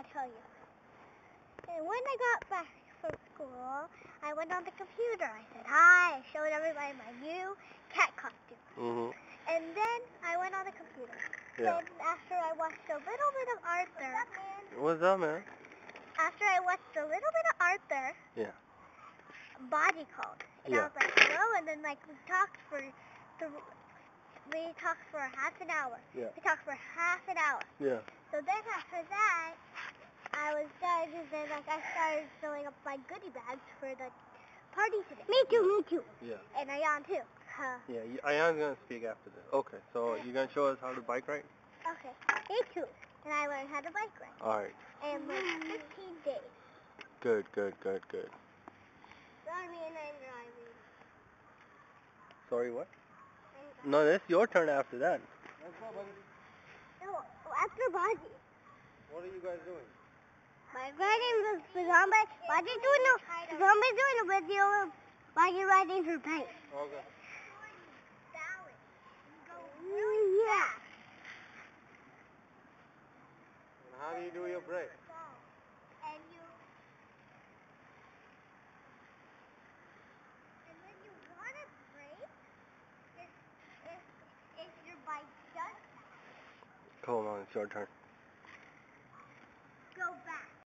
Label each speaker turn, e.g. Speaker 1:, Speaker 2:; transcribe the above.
Speaker 1: I'll tell you. And when I got back from school, I went on the computer. I said hi. I showed everybody my new cat costume.
Speaker 2: Mm-hmm.
Speaker 1: And then I went on the computer.
Speaker 2: Yeah.
Speaker 1: Then after I watched a little bit of Arthur.
Speaker 2: What's up, man?
Speaker 1: After I watched a little bit of Arthur.
Speaker 2: Yeah.
Speaker 1: Body called. And I was like, hello, and then like we talked for half an hour.
Speaker 2: Yeah.
Speaker 1: We talked for half an hour.
Speaker 2: Yeah.
Speaker 1: So then after that, I was done, and then like I started filling up my goodie bags for the party today. Me too.
Speaker 2: Yeah.
Speaker 1: And Ayan too.
Speaker 2: Yeah, Ayan's gonna speak after this. Okay, so you gonna show us how to bike ride?
Speaker 1: Okay. Me too. And I learned how to bike ride.
Speaker 2: All right.
Speaker 1: And like 15 days.
Speaker 2: Good.
Speaker 1: Sorry, and I'm driving.
Speaker 2: Sorry, what? No, it's your turn after that.
Speaker 1: No, after Baji.
Speaker 2: What are you guys doing?
Speaker 1: Bike riding with Zombie. Baji's doing a video of Baji riding her bike.
Speaker 2: Okay.
Speaker 1: Really fast.
Speaker 2: And how do you do your brake?
Speaker 1: And when you want to brake, if your bike does that.
Speaker 2: Hold on, it's your turn.